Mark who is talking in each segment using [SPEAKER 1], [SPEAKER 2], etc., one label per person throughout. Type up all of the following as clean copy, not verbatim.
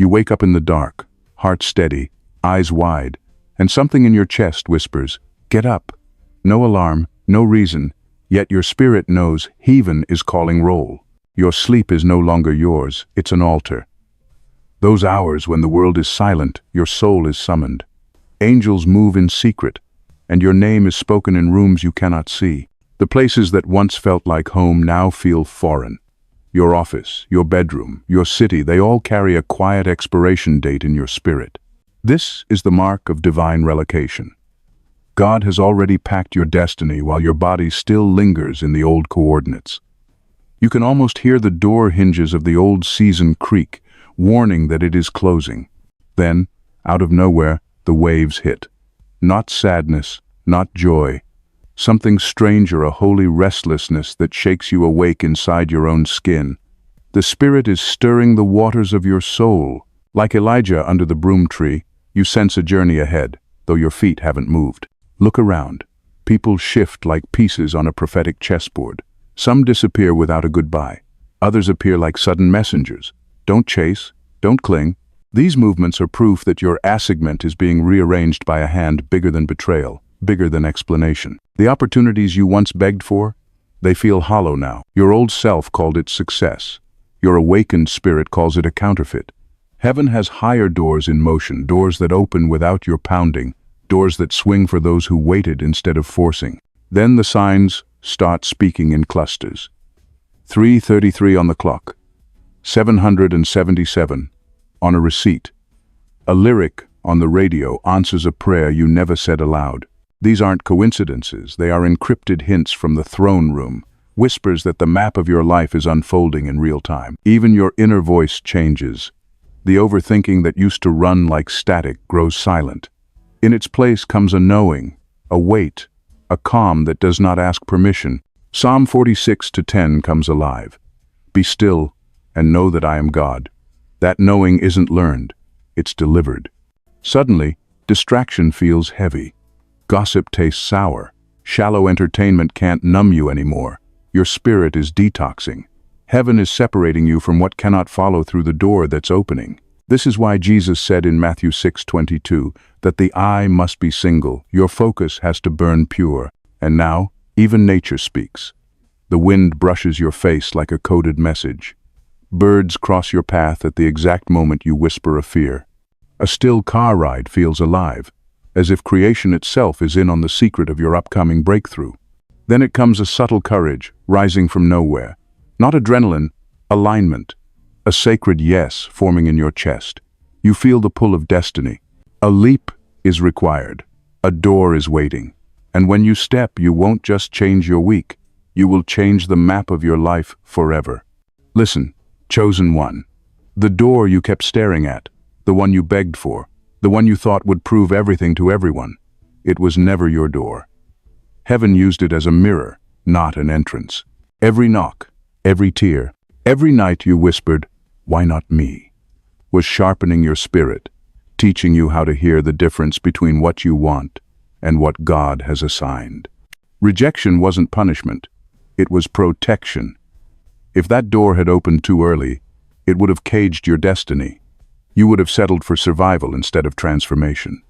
[SPEAKER 1] You wake up in the dark, heart steady, eyes wide, and something in your chest whispers, "Get up." No alarm, no reason, yet your spirit knows heaven is calling roll. Your sleep is no longer yours, it's an altar. Those hours when the world is silent, your soul is summoned. Angels move in secret, and your name is spoken in rooms you cannot see. The places that once felt like home now feel foreign. Your office, your bedroom, your city, they all carry a quiet expiration date in your spirit. This is the mark of divine relocation. God has already packed your destiny while your body still lingers in the old coordinates. You can almost hear the door hinges of the old season creak, warning that it is closing. Then, out of nowhere, the waves hit. Not sadness, not joy. Something stranger, a holy restlessness that shakes you awake inside your own skin. The Spirit is stirring the waters of your soul. Like Elijah under the broom tree, you sense a journey ahead, though your feet haven't moved. Look around. People shift like pieces on a prophetic chessboard. Some disappear without a goodbye. Others appear like sudden messengers. Don't chase, don't cling. These movements are proof that your assignment is being rearranged by a hand bigger than betrayal, bigger than explanation. The opportunities you once begged for, they feel hollow now. Your old self called it success. Your awakened spirit calls it a counterfeit. Heaven has higher doors in motion, doors that open without your pounding, doors that swing for those who waited instead of forcing. Then the signs start speaking in clusters. 3:33 on the clock. 777 on a receipt. A lyric on the radio answers a prayer you never said aloud. These aren't coincidences, they are encrypted hints from the throne room, whispers that the map of your life is unfolding in real time. Even your inner voice changes. The overthinking that used to run like static grows silent. In its place comes a knowing, a weight, a calm that does not ask permission. Psalm 46:10 comes alive. Be still and know that I am God. That knowing isn't learned, it's delivered. Suddenly, distraction feels heavy. Gossip tastes sour. Shallow entertainment can't numb you anymore. Your spirit is detoxing. Heaven is separating you from what cannot follow through the door that's opening. This is why Jesus said in Matthew 6:22 that the eye must be single, your focus has to burn pure. And now, even nature speaks. The wind brushes your face like a coded message. Birds cross your path at the exact moment you whisper a fear. A still car ride feels alive, as if creation itself is in on the secret of your upcoming breakthrough. Then it comes a subtle courage, rising from nowhere. Not adrenaline, alignment. A sacred yes forming in your chest. You feel the pull of destiny. A leap is required. A door is waiting. And when you step, you won't just change your week. You will change the map of your life forever. Listen, chosen one. The door you kept staring at. The one you begged for. The one you thought would prove everything to everyone. It was never your door. Heaven used it as a mirror, not an entrance. Every knock, every tear, every night you whispered, "Why not me?" was sharpening your spirit, teaching you how to hear the difference between what you want and what God has assigned. Rejection wasn't punishment, it was protection. If that door had opened too early, it would have caged your destiny. You would have settled for survival instead of transformation.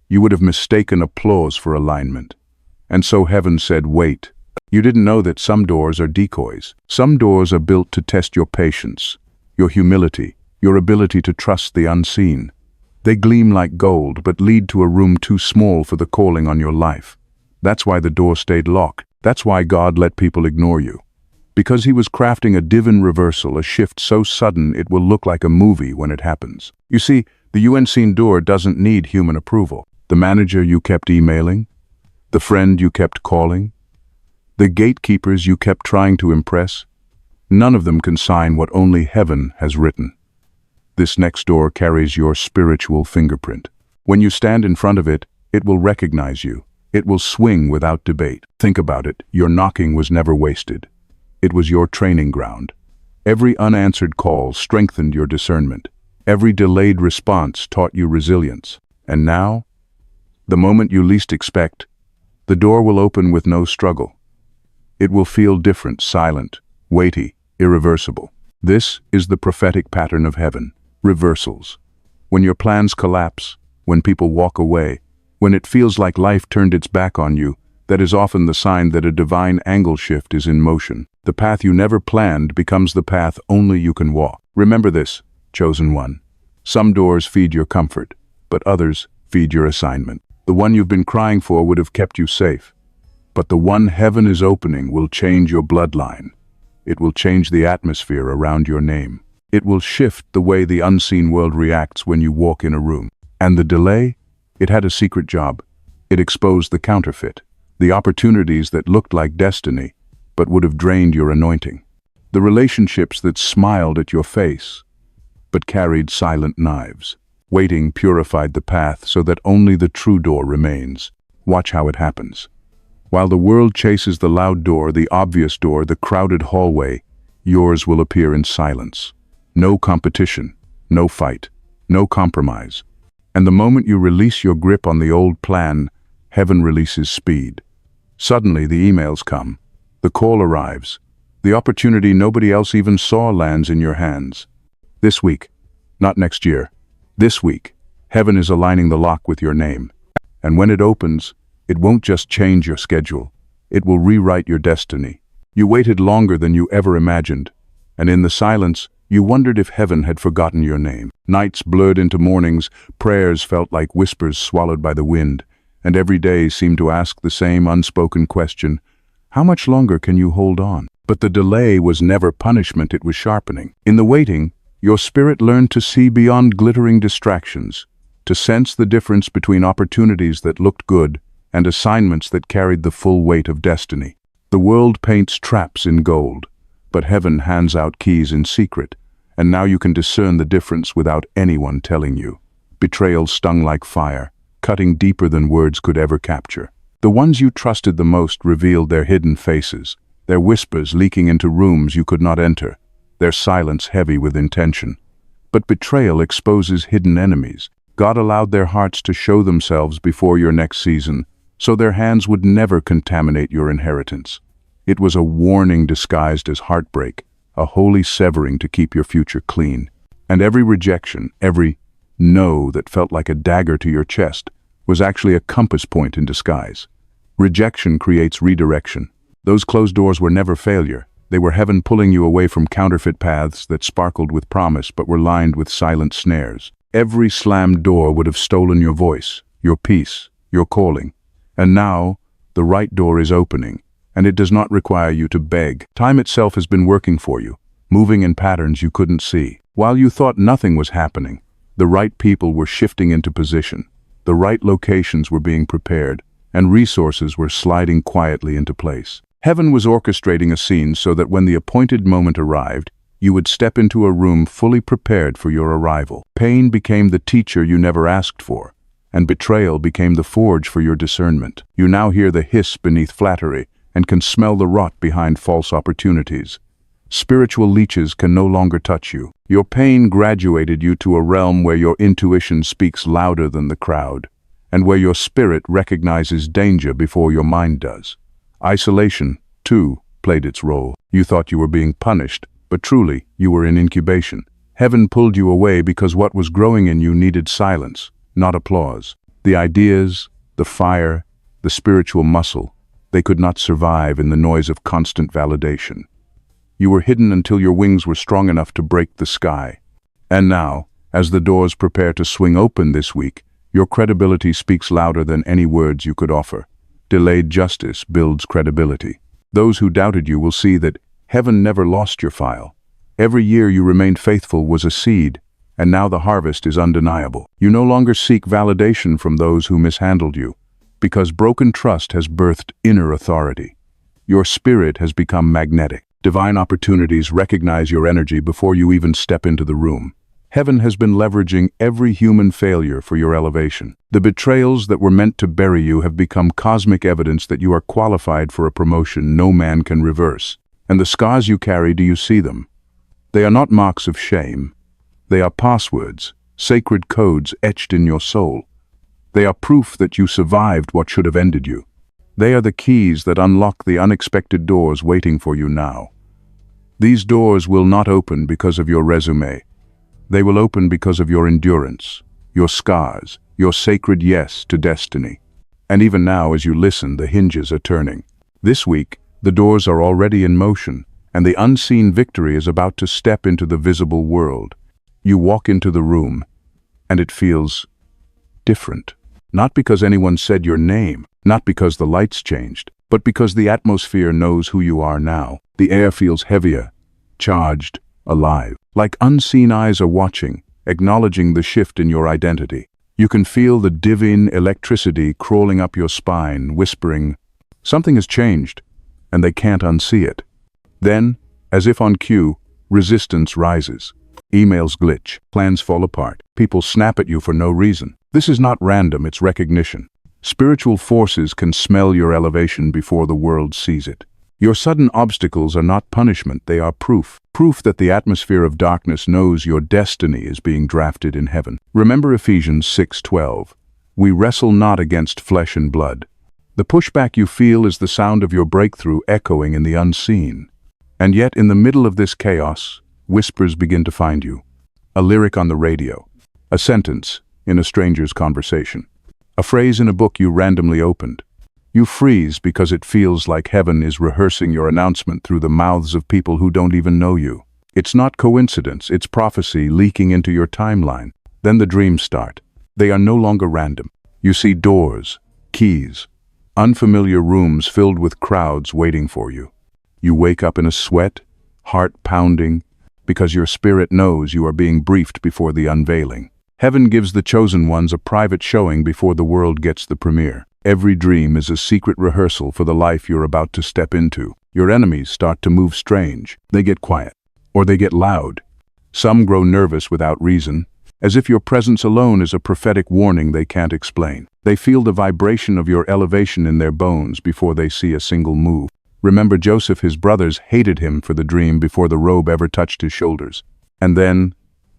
[SPEAKER 1] You would have mistaken applause for alignment. And so heaven said, wait. You didn't know that some doors are decoys. Some doors are built to test your patience, your humility, your ability to trust the unseen. They gleam like gold, but lead to a room too small for the calling on your life. That's why the door stayed locked. That's why God let people ignore you. Because he was crafting a divine reversal, a shift so sudden it will look like a movie when it happens. You see, the unseen door doesn't need human approval. The manager you kept emailing, the friend you kept calling, the gatekeepers you kept trying to impress, none of them can sign what only heaven has written. This next door carries your spiritual fingerprint. When you stand in front of it, it will recognize you. It will swing without debate. Think about it, your knocking was never wasted. It was your training ground. Every unanswered call strengthened your discernment. Every delayed response taught you resilience. And now, the moment you least expect, the door will open with no struggle. It will feel different, silent, weighty, irreversible. This is the prophetic pattern of heaven. Reversals. When your plans collapse, when people walk away, when it feels like life turned its back on you, that is often the sign that a divine angle shift is in motion. The path you never planned becomes the path only you can walk. Remember this, chosen one. Some doors feed your comfort, but others feed your assignment. The one you've been crying for would have kept you safe, but the one heaven is opening will change your bloodline. It will change the atmosphere around your name. It will shift the way the unseen world reacts when you walk in a room. And the delay? It had a secret job. It exposed the counterfeit, the opportunities that looked like destiny, but would have drained your anointing. The relationships that smiled at your face, but carried silent knives. Waiting purified the path so that only the true door remains. Watch how it happens. While the world chases the loud door, the obvious door, the crowded hallway, yours will appear in silence. No competition, no fight, no compromise. And the moment you release your grip on the old plan, heaven releases speed. Suddenly the emails come. The call arrives. The opportunity nobody else even saw lands in your hands. This week, not next year. This week, heaven is aligning the lock with your name. And when it opens, it won't just change your schedule. It will rewrite your destiny. You waited longer than you ever imagined. And in the silence, you wondered if heaven had forgotten your name. Nights blurred into mornings, prayers felt like whispers swallowed by the wind, and every day seemed to ask the same unspoken question, how much longer can you hold on? But the delay was never punishment, it was sharpening. In the waiting, your spirit learned to see beyond glittering distractions, to sense the difference between opportunities that looked good and assignments that carried the full weight of destiny. The world paints traps in gold, but heaven hands out keys in secret, and now you can discern the difference without anyone telling you. Betrayals stung like fire, cutting deeper than words could ever capture. The ones you trusted the most revealed their hidden faces, their whispers leaking into rooms you could not enter, their silence heavy with intention. But betrayal exposes hidden enemies. God allowed their hearts to show themselves before your next season, so their hands would never contaminate your inheritance. It was a warning disguised as heartbreak, a holy severing to keep your future clean. And every rejection, every no that felt like a dagger to your chest, was actually a compass point in disguise. Rejection creates redirection. Those closed doors were never failure. They were heaven pulling you away from counterfeit paths that sparkled with promise but were lined with silent snares. Every slammed door would have stolen your voice, your peace, your calling. And now, the right door is opening, and it does not require you to beg. Time itself has been working for you, moving in patterns you couldn't see. While you thought nothing was happening, the right people were shifting into position, the right locations were being prepared, and resources were sliding quietly into place. Heaven was orchestrating a scene so that when the appointed moment arrived, you would step into a room fully prepared for your arrival. Pain became the teacher you never asked for, and betrayal became the forge for your discernment. You now hear the hiss beneath flattery, and can smell the rot behind false opportunities. Spiritual leeches can no longer touch you. Your pain graduated you to a realm where your intuition speaks louder than the crowd, and where your spirit recognizes danger before your mind does. Isolation, too, played its role. You thought you were being punished, but truly, you were in incubation. Heaven pulled you away because what was growing in you needed silence, not applause. The ideas, the fire, the spiritual muscle, they could not survive in the noise of constant validation. You were hidden until your wings were strong enough to break the sky. And now, as the doors prepare to swing open this week, your credibility speaks louder than any words you could offer. Delayed justice builds credibility. Those who doubted you will see that heaven never lost your file. Every year you remained faithful was a seed, and now the harvest is undeniable. You no longer seek validation from those who mishandled you, because broken trust has birthed inner authority. Your spirit has become magnetic. Divine opportunities recognize your energy before you even step into the room. Heaven has been leveraging every human failure for your elevation. The betrayals that were meant to bury you have become cosmic evidence that you are qualified for a promotion no man can reverse. And the scars you carry, do you see them? They are not marks of shame. They are passwords, sacred codes etched in your soul. They are proof that you survived what should have ended you. They are the keys that unlock the unexpected doors waiting for you now. These doors will not open because of your resume. They will open because of your endurance, your scars, your sacred yes to destiny. And even now, as you listen, the hinges are turning. This week, the doors are already in motion, and the unseen victory is about to step into the visible world. You walk into the room, and it feels different. Not because anyone said your name, not because the lights changed, but because the atmosphere knows who you are now. The air feels heavier, charged, alive. Like unseen eyes are watching, acknowledging the shift in your identity. You can feel the divine electricity crawling up your spine, whispering, something has changed, and they can't unsee it. Then, as if on cue, resistance rises. Emails glitch, plans fall apart, people snap at you for no reason. This is not random, it's recognition. Spiritual forces can smell your elevation before the world sees it. Your sudden obstacles are not punishment, they are proof. Proof that the atmosphere of darkness knows your destiny is being drafted in heaven. Remember Ephesians 6:12. We wrestle not against flesh and blood. The pushback you feel is the sound of your breakthrough echoing in the unseen. And yet, in the middle of this chaos, whispers begin to find you. A lyric on the radio, a sentence in a stranger's conversation, a phrase in a book you randomly opened. You freeze because it feels like heaven is rehearsing your announcement through the mouths of people who don't even know you. It's not coincidence, it's prophecy leaking into your timeline. Then the dreams start. They are no longer random. You see doors, keys, unfamiliar rooms filled with crowds waiting for you. You wake up in a sweat, heart pounding, because your spirit knows you are being briefed before the unveiling. Heaven gives the chosen ones a private showing before the world gets the premiere. Every dream is a secret rehearsal for the life you're about to step into. Your enemies start to move strange. They get quiet, or they get loud. Some grow nervous without reason, as if your presence alone is a prophetic warning they can't explain. They feel the vibration of your elevation in their bones before they see a single move. Remember Joseph, his brothers hated him for the dream before the robe ever touched his shoulders. And then,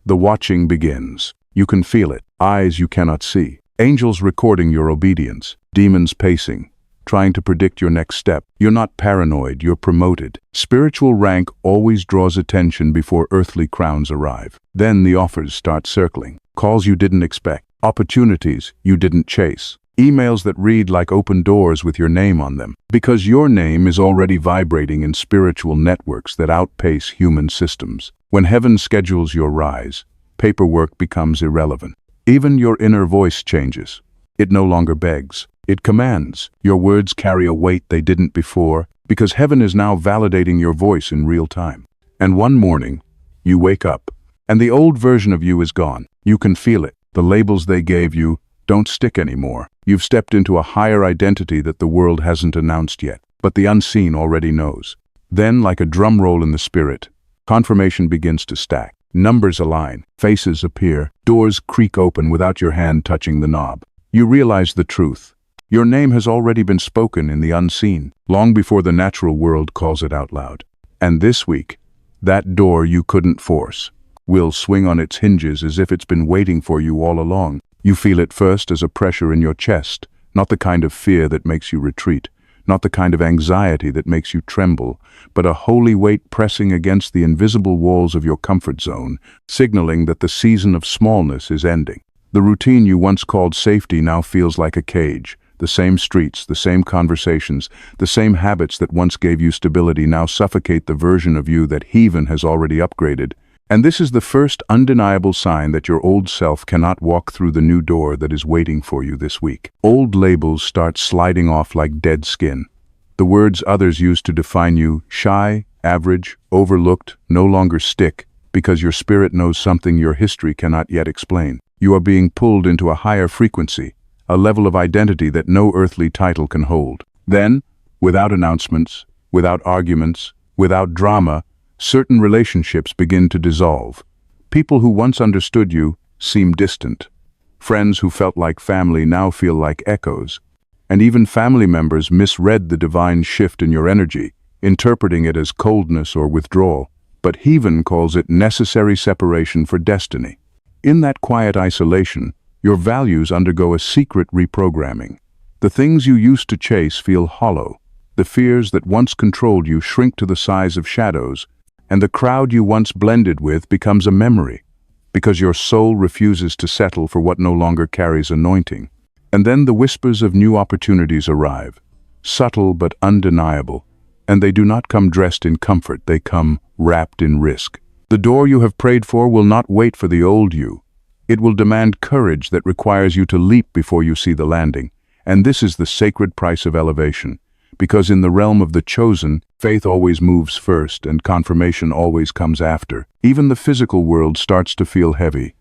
[SPEAKER 1] the watching begins. You can feel it, eyes you cannot see. Angels recording your obedience, demons pacing, trying to predict your next step. You're not paranoid, you're promoted. Spiritual rank always draws attention before earthly crowns arrive. Then the offers start circling. Calls you didn't expect, opportunities you didn't chase. Emails that read like open doors with your name on them. Because your name is already vibrating in spiritual networks that outpace human systems. When heaven schedules your rise, paperwork becomes irrelevant. Even your inner voice changes. It no longer begs. It commands. Your words carry a weight they didn't before, because heaven is now validating your voice in real time. And one morning, you wake up, and the old version of you is gone. You can feel it. The labels they gave you don't stick anymore. You've stepped into a higher identity that the world hasn't announced yet, but the unseen already knows. Then, like a drum roll in the spirit, confirmation begins to stack. Numbers align, faces appear, doors creak open without your hand touching the knob. You realize the truth. Your name has already been spoken in the unseen, long before the natural world calls it out loud. And this week, that door you couldn't force will swing on its hinges as if it's been waiting for you all along. You feel it first as a pressure in your chest, not the kind of fear that makes you retreat, not the kind of anxiety that makes you tremble, but a holy weight pressing against the invisible walls of your comfort zone, signaling that the season of smallness is ending. The routine you once called safety now feels like a cage. The same streets, the same conversations, the same habits that once gave you stability now suffocate the version of you that heaven has already upgraded. And this is the first undeniable sign that your old self cannot walk through the new door that is waiting for you this week. Old labels start sliding off like dead skin. The words others used to define you, shy, average, overlooked, no longer stick, because your spirit knows something your history cannot yet explain. You are being pulled into a higher frequency, a level of identity that no earthly title can hold. Then, without announcements, without arguments, without drama, certain relationships begin to dissolve. People who once understood you seem distant. Friends who felt like family now feel like echoes. And even family members misread the divine shift in your energy, interpreting it as coldness or withdrawal. But heaven calls it necessary separation for destiny. In that quiet isolation, your values undergo a secret reprogramming. The things you used to chase feel hollow. The fears that once controlled you shrink to the size of shadows, and the crowd you once blended with becomes a memory. because your soul refuses to settle for what no longer carries anointing. And then the whispers of new opportunities arrive, subtle but undeniable, and they do not come dressed in comfort, they come wrapped in risk. The door you have prayed for will not wait for the old you. It will demand courage that requires you to leap before you see the landing. And this is the sacred price of elevation, because in the realm of the chosen, faith always moves first and confirmation always comes after. Even the physical world starts to feel heavy.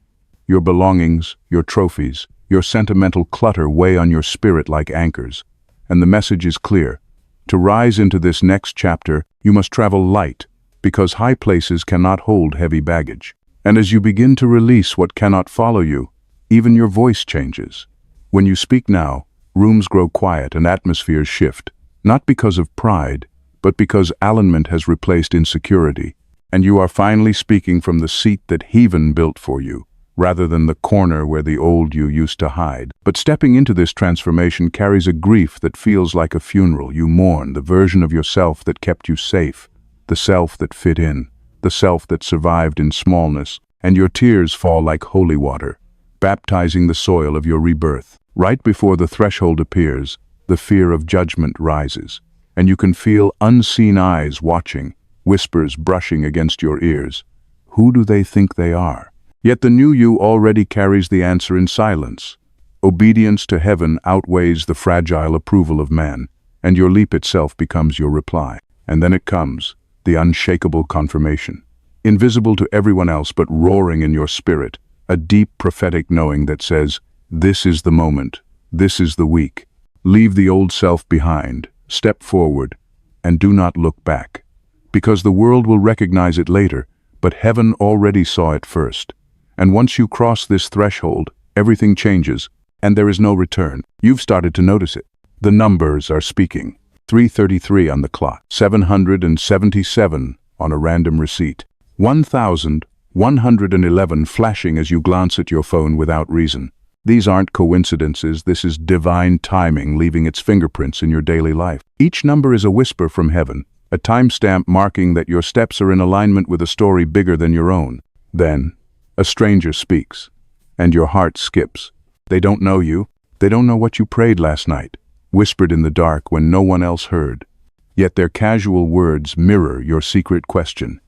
[SPEAKER 1] Your belongings, your trophies, your sentimental clutter weigh on your spirit like anchors. And the message is clear. To rise into this next chapter, you must travel light, because high places cannot hold heavy baggage. And as you begin to release what cannot follow you, even your voice changes. When you speak now, rooms grow quiet and atmospheres shift, not because of pride, but because alignment has replaced insecurity, and you are finally speaking from the seat that heaven built for you, rather than the corner where the old you used to hide. But stepping into this transformation carries a grief that feels like a funeral. You mourn the version of yourself that kept you safe, the self that fit in, the self that survived in smallness, and your tears fall like holy water, baptizing the soil of your rebirth. Right before the threshold appears, the fear of judgment rises, and you can feel unseen eyes watching, whispers brushing against your ears. Who do they think they are? Yet the new you already carries the answer in silence. Obedience to heaven outweighs the fragile approval of man, and your leap itself becomes your reply. And then it comes, the unshakable confirmation. Invisible to everyone else but roaring in your spirit, a deep prophetic knowing that says, this is the moment, this is the week. Leave the old self behind, step forward, and do not look back. Because the world will recognize it later, but heaven already saw it first. And once you cross this threshold, everything changes, and there is no return. You've started to notice it. The numbers are speaking. 3:33 on the clock, 777 on a random receipt, 1,111 flashing as you glance at your phone without reason. These aren't coincidences, this is divine timing leaving its fingerprints in your daily life. Each number is a whisper from heaven, a timestamp marking that your steps are in alignment with a story bigger than your own. Then, a stranger speaks, and your heart skips. They don't know you, they don't know what you prayed last night, whispered in the dark when no one else heard. Yet their casual words mirror your secret question.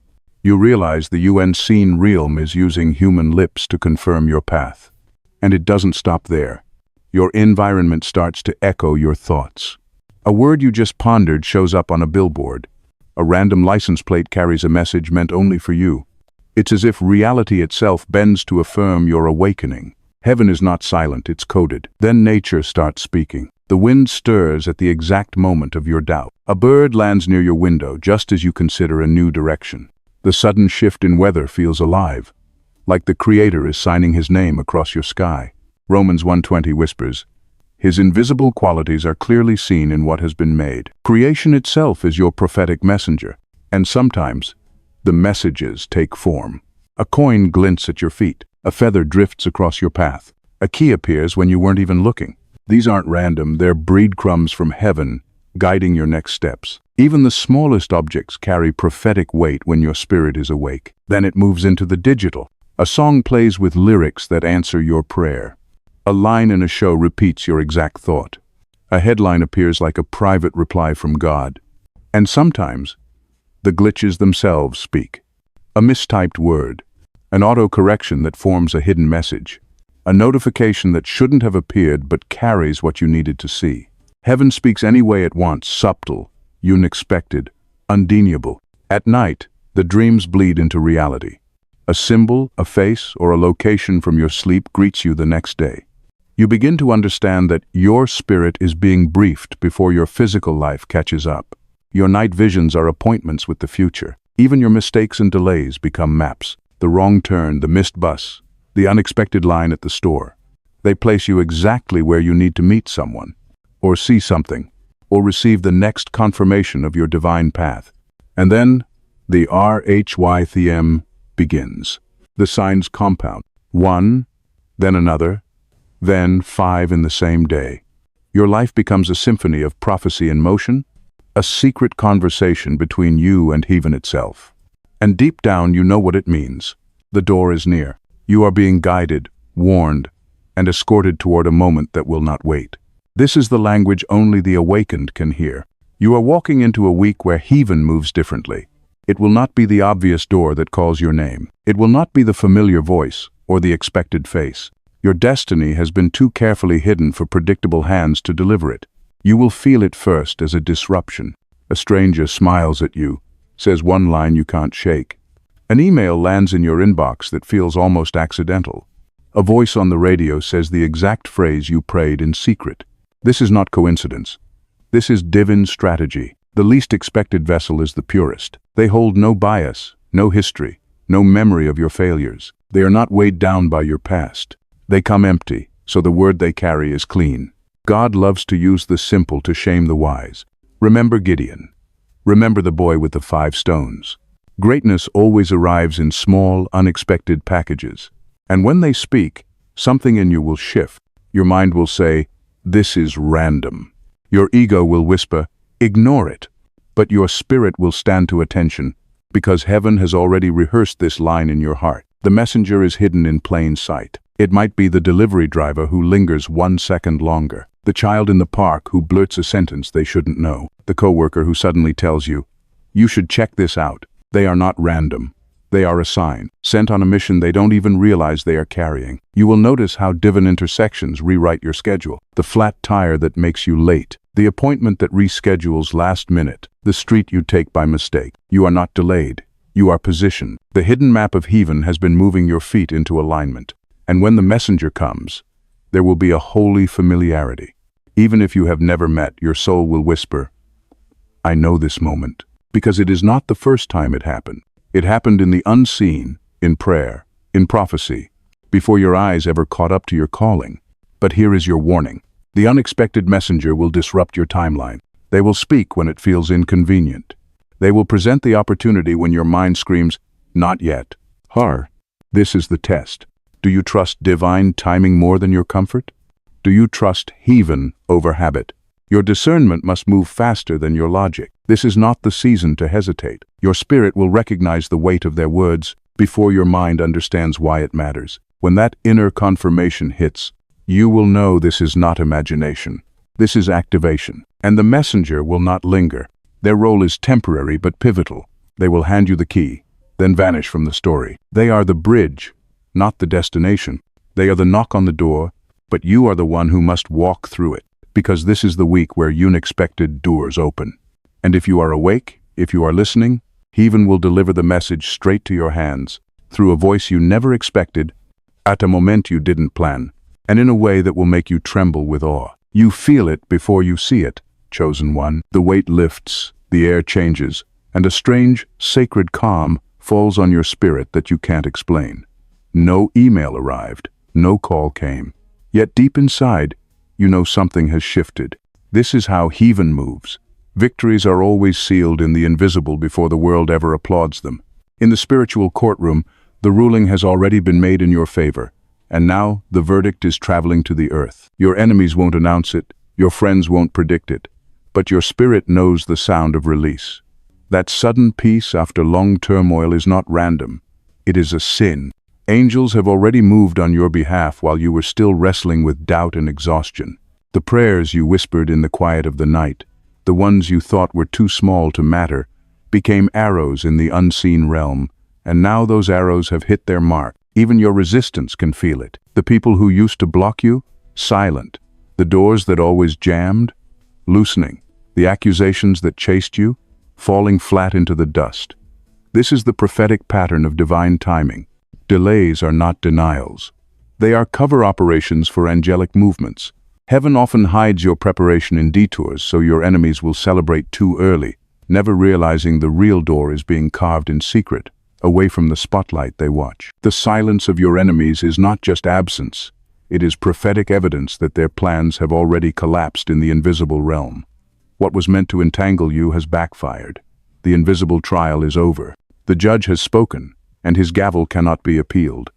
[SPEAKER 1] You realize the unseen realm is using human lips to confirm your path. And it doesn't stop there. Your environment starts to echo your thoughts. A word you just pondered shows up on a billboard. A random license plate carries a message meant only for you. It's as if reality itself bends to affirm your awakening. Heaven is not silent, it's coded. Then nature starts speaking. The wind stirs at the exact moment of your doubt. A bird lands near your window just as you consider a new direction. The sudden shift in weather feels alive, like the Creator is signing His name across your sky. Romans 1:20 whispers, His invisible qualities are clearly seen in what has been made. Creation itself is your prophetic messenger, and sometimes the messages take form. A coin glints at your feet, a feather drifts across your path, a key appears when you weren't even looking. These aren't random, they're breadcrumbs from heaven, guiding your next steps. Even the smallest objects carry prophetic weight when your spirit is awake. Then it moves into the digital. A song plays with lyrics that answer your prayer. A line in a show repeats your exact thought. A headline appears like a private reply from God. And sometimes, the glitches themselves speak. A mistyped word, an autocorrection that forms a hidden message, a notification that shouldn't have appeared but carries what you needed to see. Heaven speaks any way it wants, subtle, unexpected, undeniable. At night, the dreams bleed into reality. A symbol, a face, or a location from your sleep greets you the next day. You begin to understand that your spirit is being briefed before your physical life catches up. Your night visions are appointments with the future. Even your mistakes and delays become maps. The wrong turn, the missed bus, the unexpected line at the store. They place you exactly where you need to meet someone, or see something, or receive the next confirmation of your divine path. And then, the RHYTM begins. The signs compound. One, then another, then 5 in the same day. Your life becomes a symphony of prophecy in motion, a secret conversation between you and heaven itself. And deep down you know what it means. The door is near. You are being guided, warned, and escorted toward a moment that will not wait. This is the language only the awakened can hear. You are walking into a week where heaven moves differently. It will not be the obvious door that calls your name. It will not be the familiar voice or the expected face. Your destiny has been too carefully hidden for predictable hands to deliver it. You will feel it first as a disruption. A stranger smiles at you, says one line you can't shake. An email lands in your inbox that feels almost accidental. A voice on the radio says the exact phrase you prayed in secret. This is not coincidence. This is divine strategy. The least expected vessel is the purest. They hold no bias, no history, no memory of your failures. They are not weighed down by your past. They come empty, so the word they carry is clean. God loves to use the simple to shame the wise. Remember Gideon. Remember the boy with the 5 stones. Greatness always arrives in small, unexpected packages. And when they speak, something in you will shift. Your mind will say, "This is random." Your ego will whisper, "Ignore it." But your spirit will stand to attention, because heaven has already rehearsed this line in your heart. The messenger is hidden in plain sight. It might be the delivery driver who lingers 1 second longer, the child in the park who blurts a sentence they shouldn't know, the coworker who suddenly tells you, "You should check this out." They are not random. They are a sign, sent on a mission they don't even realize they are carrying. You will notice how divine intersections rewrite your schedule. The flat tire that makes you late, the appointment that reschedules last minute, the street you take by mistake. You are not delayed. You are positioned. The hidden map of heaven has been moving your feet into alignment. And when the messenger comes, there will be a holy familiarity. Even if you have never met, your soul will whisper, "I know this moment." Because it is not the first time it happened. It happened in the unseen, in prayer, in prophecy, before your eyes ever caught up to your calling. But here is your warning. The unexpected messenger will disrupt your timeline. They will speak when it feels inconvenient. They will present the opportunity when your mind screams, "Not yet." This is the test. Do you trust divine timing more than your comfort? Do you trust heaven over habit? Your discernment must move faster than your logic. This is not the season to hesitate. Your spirit will recognize the weight of their words before your mind understands why it matters. When that inner confirmation hits, you will know this is not imagination. This is activation. And the messenger will not linger. Their role is temporary but pivotal. They will hand you the key, then vanish from the story. They are the bridge, not the destination. They are the knock on the door, but you are the one who must walk through it. Because this is the week where unexpected doors open. And if you are awake, if you are listening, heaven will deliver the message straight to your hands, through a voice you never expected, at a moment you didn't plan, and in a way that will make you tremble with awe. You feel it before you see it, chosen one. The weight lifts, the air changes, and a strange, sacred calm falls on your spirit that you can't explain. No email arrived, no call came. Yet deep inside, you know something has shifted. This is how heaven moves. Victories are always sealed in the invisible before the world ever applauds them. In the spiritual courtroom, the ruling has already been made in your favor, and now the verdict is traveling to the earth. Your enemies won't announce it, your friends won't predict it, but your spirit knows the sound of release. That sudden peace after long turmoil is not random. It is a sin. Angels have already moved on your behalf while you were still wrestling with doubt and exhaustion. The prayers you whispered in the quiet of the night, the ones you thought were too small to matter, became arrows in the unseen realm, and now those arrows have hit their mark. Even your resistance can feel it. The people who used to block you, silent. The doors that always jammed, loosening. The accusations that chased you, falling flat into the dust. This is the prophetic pattern of divine timing. Delays are not denials. They are cover operations for angelic movements. Heaven often hides your preparation in detours so your enemies will celebrate too early, never realizing the real door is being carved in secret, away from the spotlight they watch. The silence of your enemies is not just absence. It is prophetic evidence that their plans have already collapsed in the invisible realm. What was meant to entangle you has backfired. The invisible trial is over. The judge has spoken, and his gavel cannot be appealed.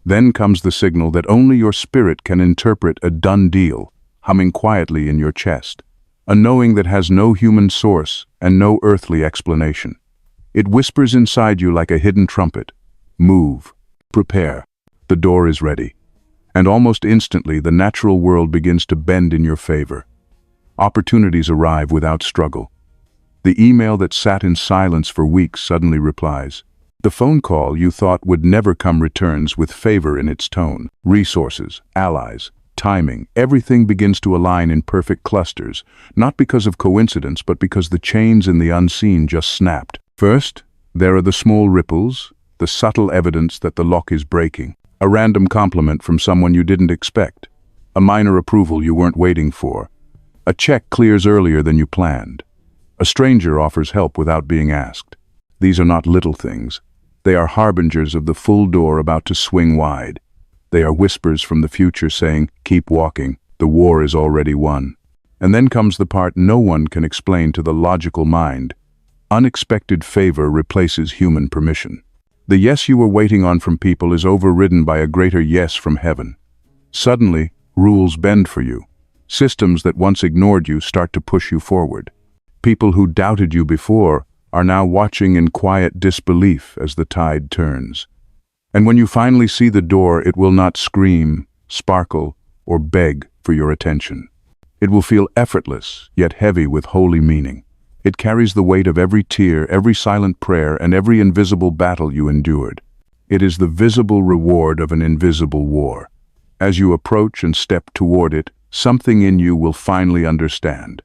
[SPEAKER 1] Then comes the signal that only your spirit can interpret, a done deal, humming quietly in your chest, a knowing that has no human source and no earthly explanation. It whispers inside you like a hidden trumpet. Move. Prepare. The door is ready. And almost instantly, the natural world begins to bend in your favor. Opportunities arrive without struggle. The email that sat in silence for weeks suddenly replies. The phone call you thought would never come returns with favor in its tone. Resources, allies, timing, everything begins to align in perfect clusters, not because of coincidence, but because the chains in the unseen just snapped. First, there are the small ripples, the subtle evidence that the lock is breaking. A random compliment from someone you didn't expect. A minor approval you weren't waiting for. A check clears earlier than you planned. A stranger offers help without being asked. These are not little things. They are harbingers of the full door about to swing wide. They are whispers from the future saying, keep walking, the war is already won. And then comes the part no one can explain to the logical mind. Unexpected favor replaces human permission. The yes you were waiting on from people is overridden by a greater yes from heaven. Suddenly, rules bend for you. Systems that once ignored you start to push you forward. People who doubted you before are now watching in quiet disbelief as the tide turns. And when you finally see the door, it will not scream, sparkle, or beg for your attention. It will feel effortless, yet heavy with holy meaning. It carries the weight of every tear, every silent prayer, and every invisible battle you endured. It is the visible reward of an invisible war. As you approach and step toward it, something in you will finally understand.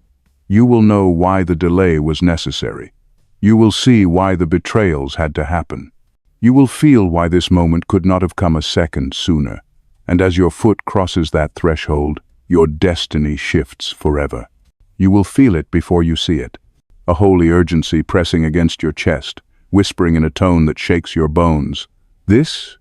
[SPEAKER 1] You will know why the delay was necessary. You will see why the betrayals had to happen. You will feel why this moment could not have come a second sooner. And as your foot crosses that threshold, your destiny shifts forever. You will feel it before you see it. A holy urgency pressing against your chest, whispering in a tone that shakes your bones. This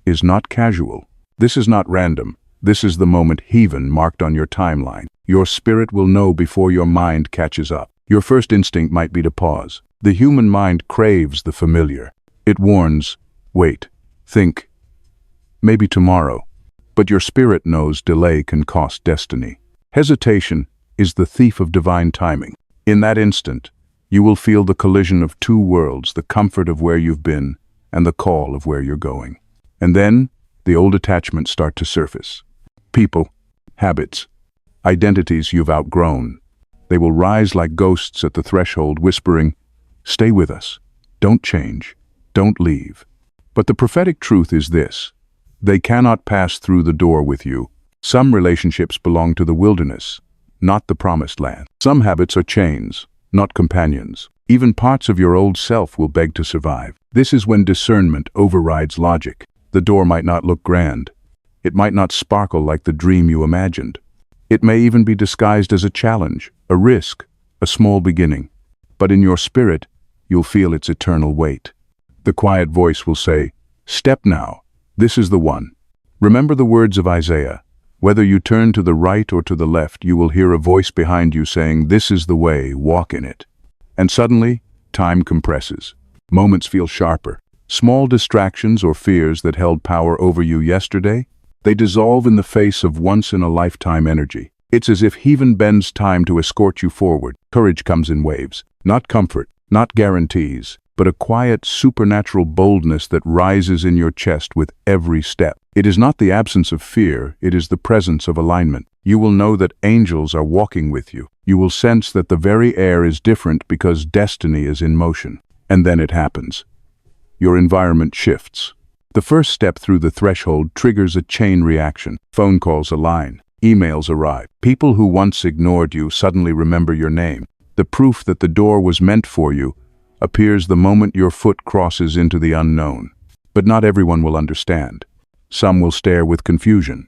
[SPEAKER 1] is not casual. This is not random. This is the moment heaven marked on your timeline. Your spirit will know before your mind catches up. Your first instinct might be to pause. The human mind craves the familiar. It warns, wait, think, maybe tomorrow. But your spirit knows delay can cost destiny. Hesitation is the thief of divine timing. In that instant, you will feel the collision of two worlds, the comfort of where you've been and the call of where you're going. And then, the old attachments start to surface. People, habits, identities you've outgrown. They will rise like ghosts at the threshold, whispering, stay with us, don't change, don't leave. But the prophetic truth is this: they cannot pass through the door with you. Some relationships belong to the wilderness, not the promised land. Some habits are chains, not companions. Even parts of your old self will beg to survive. This is when discernment overrides logic. The door might not look grand. It might not sparkle like the dream you imagined. It may even be disguised as a challenge, a risk, a small beginning. But in your spirit, you'll feel its eternal weight. The quiet voice will say, step now, this is the one. Remember the words of Isaiah. Whether you turn to the right or to the left, you will hear a voice behind you saying, this is the way, walk in it. And suddenly, time compresses. Moments feel sharper. Small distractions or fears that held power over you yesterday, they dissolve in the face of once-in-a-lifetime energy. It's as if heaven bends time to escort you forward. Courage comes in waves. Not comfort, not guarantees, but a quiet, supernatural boldness that rises in your chest with every step. It is not the absence of fear, it is the presence of alignment. You will know that angels are walking with you. You will sense that the very air is different because destiny is in motion. And then it happens. Your environment shifts. The first step through the threshold triggers a chain reaction. Phone calls align. Emails arrive. People who once ignored you suddenly remember your name. The proof that the door was meant for you appears the moment your foot crosses into the unknown. But not everyone will understand. Some will stare with confusion.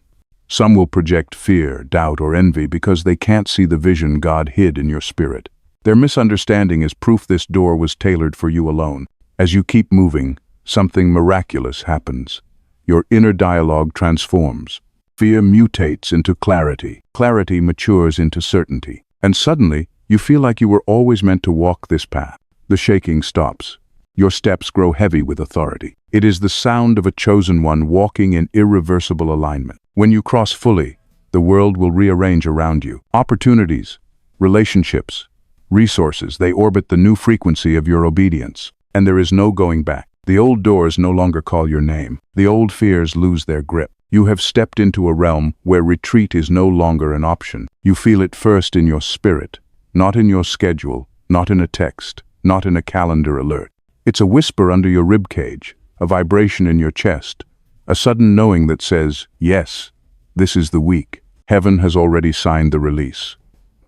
[SPEAKER 1] Some will project fear, doubt, or envy because they can't see the vision God hid in your spirit. Their misunderstanding is proof this door was tailored for you alone. As you keep moving, something miraculous happens. Your inner dialogue transforms. Fear mutates into clarity. Clarity matures into certainty. And suddenly, you feel like you were always meant to walk this path. The shaking stops. Your steps grow heavy with authority. It is the sound of a chosen one walking in irreversible alignment. When you cross fully, the world will rearrange around you. Opportunities, relationships, resources, they orbit the new frequency of your obedience. And there is no going back. The old doors no longer call your name. The old fears lose their grip. You have stepped into a realm where retreat is no longer an option. You feel it first in your spirit, not in your schedule, not in a text, not in a calendar alert. It's a whisper under your ribcage, a vibration in your chest, a sudden knowing that says, yes, this is the week. Heaven has already signed the release.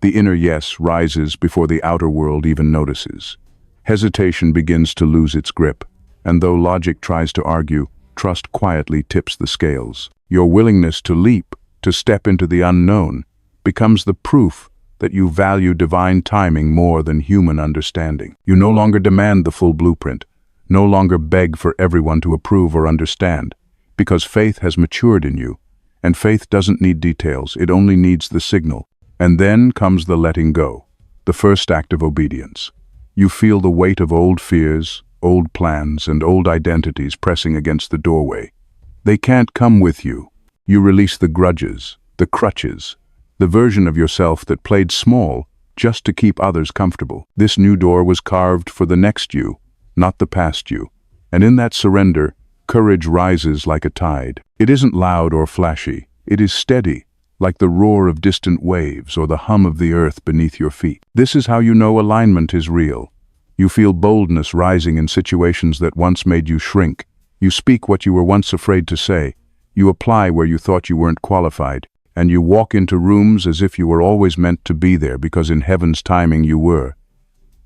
[SPEAKER 1] The inner yes rises before the outer world even notices. Hesitation begins to lose its grip, and though logic tries to argue, trust quietly tips the scales. Your willingness to leap, to step into the unknown, becomes the proof that you value divine timing more than human understanding. You no longer demand the full blueprint, no longer beg for everyone to approve or understand, because faith has matured in you, and faith doesn't need details, it only needs the signal. And then comes the letting go, the first act of obedience. You feel the weight of old fears, old plans, and old identities pressing against the doorway. They can't come with you. You release the grudges, the crutches, the version of yourself that played small just to keep others comfortable. This new door was carved for the next you, not the past you. And in that surrender, courage rises like a tide. It isn't loud or flashy. It is steady, like the roar of distant waves or the hum of the earth beneath your feet. This is how you know alignment is real. You feel boldness rising in situations that once made you shrink. You speak what you were once afraid to say. You apply where you thought you weren't qualified. And you walk into rooms as if you were always meant to be there because in heaven's timing you were.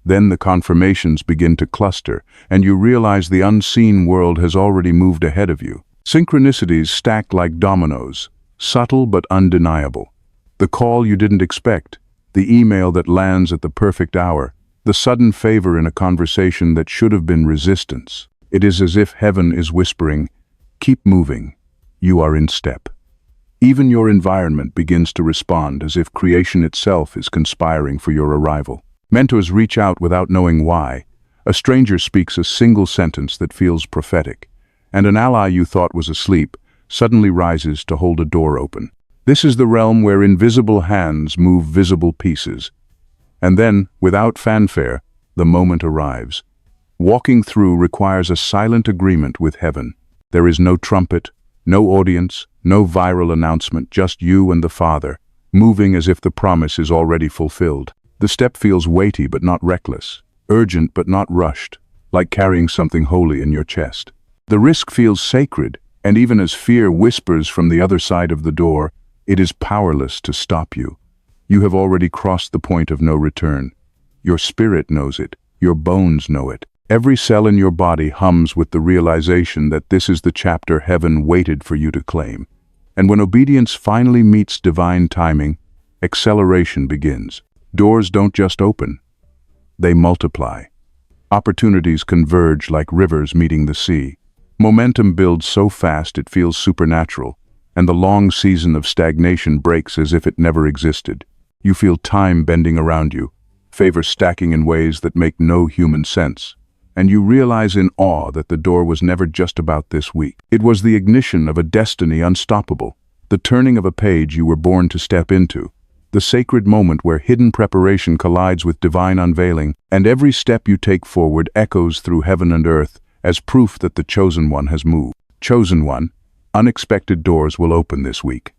[SPEAKER 1] Then the confirmations begin to cluster, and you realize the unseen world has already moved ahead of you. Synchronicities stack like dominoes, subtle but undeniable. The call you didn't expect, the email that lands at the perfect hour, the sudden favor in a conversation that should have been resistance. It is as if heaven is whispering, keep moving, you are in step. Even your environment begins to respond as if creation itself is conspiring for your arrival. Mentors reach out without knowing why. A stranger speaks a single sentence that feels prophetic, and an ally you thought was asleep suddenly rises to hold a door open. This is the realm where invisible hands move visible pieces. And then, without fanfare, the moment arrives. Walking through requires a silent agreement with heaven. There is no trumpet, no audience, no viral announcement, just you and the Father, moving as if the promise is already fulfilled. The step feels weighty but not reckless, urgent but not rushed, like carrying something holy in your chest. The risk feels sacred, and even as fear whispers from the other side of the door, it is powerless to stop you. You have already crossed the point of no return. Your spirit knows it, your bones know it. Every cell in your body hums with the realization that this is the chapter heaven waited for you to claim. And when obedience finally meets divine timing, acceleration begins. Doors don't just open, they multiply. Opportunities converge like rivers meeting the sea. Momentum builds so fast it feels supernatural, and the long season of stagnation breaks as if it never existed. You feel time bending around you, favor stacking in ways that make no human sense. And you realize in awe that the door was never just about this week. It was the ignition of a destiny unstoppable, the turning of a page you were born to step into, the sacred moment where hidden preparation collides with divine unveiling, and every step you take forward echoes through heaven and earth as proof that the chosen one has moved. Chosen one, unexpected doors will open this week.